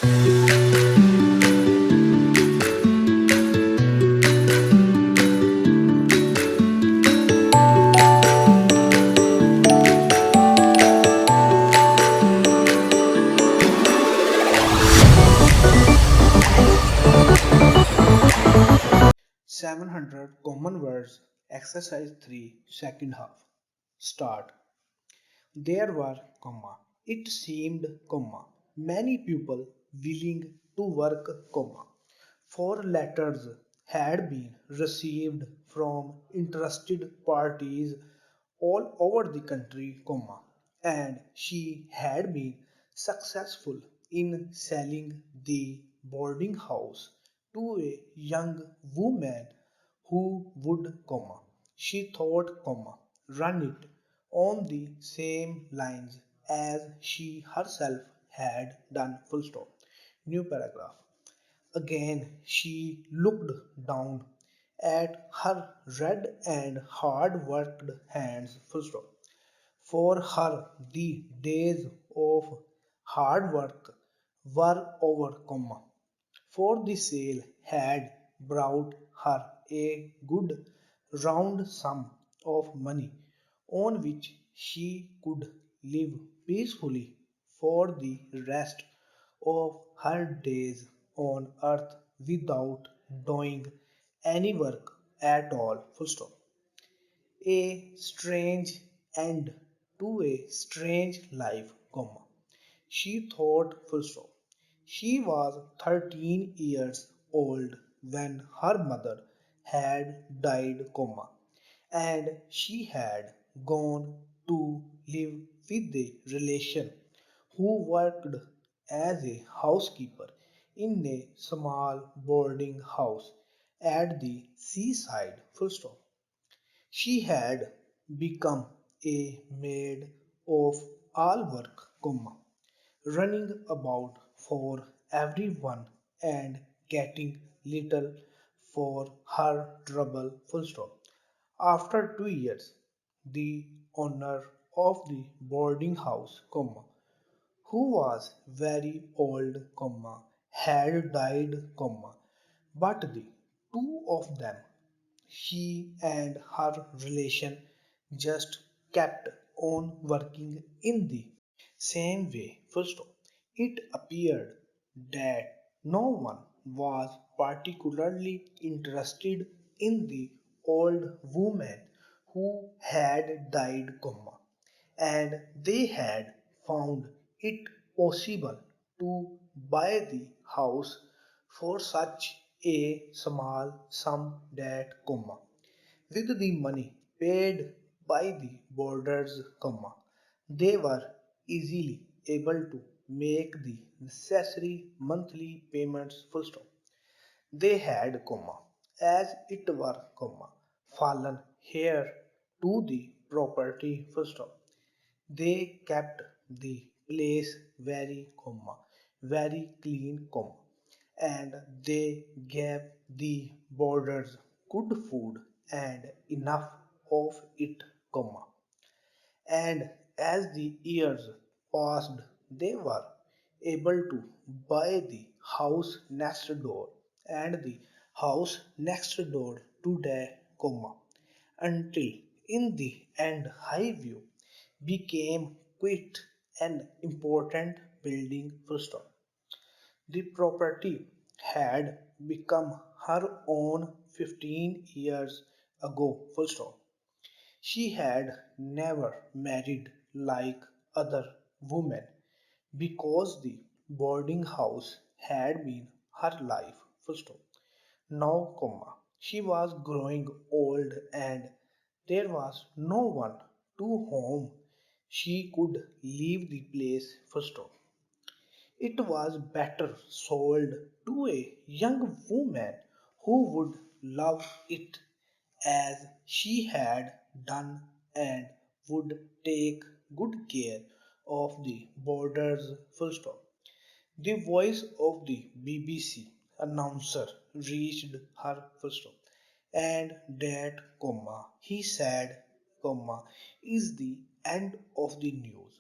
700 Common Words, Exercise 3, Second Half. Start. There were, it seemed, many people willing to work, four letters had been received from interested parties all over the country, and she had been successful in selling the boarding house to a young woman who would, she thought, run it on the same lines as she herself had done, full stop. New paragraph. Again she looked down at her red and hard worked hands, full stop. For her the days of hard work were over, for the sale had brought her a good round sum of money on which she could live peacefully for the rest of her days on earth without doing any work at all. Full stop. A strange end to a strange life, she thought, full stop. She was 13 years old when her mother had died, and she had gone to live with a relation who worked as a housekeeper in a small boarding house at the seaside, full stop. She had become a maid of all work, running about for everyone and getting little for her trouble, full stop. After 2 years, the owner of the boarding house, who was very old, had died, but the two of them, she and her relation, just kept on working in the same way. First, it appeared that no one was particularly interested in the old woman who had died, and they had found it possible to buy the house for such a small sum that, with the money paid by the boarders, they were easily able to make the necessary monthly payments, full stop. They had, as it were, fallen heir to the property, full stop. They kept the place very, very clean, and they gave the boarders good food and enough of it, and as the years passed, they were able to buy the house next door and the house next door to their, until in the end Highview became quite an important building, full stop. The property had become her own 15 years ago, full stop. She had never married like other women because the boarding house had been her life, full stop. Now, she was growing old and there was no one to whom she could leave the place, full stop. It was better sold to a young woman who would love it as she had done and would take good care of the boarders, full stop. The voice of the BBC announcer reached her, full stop, and that, he said, is the end of the news.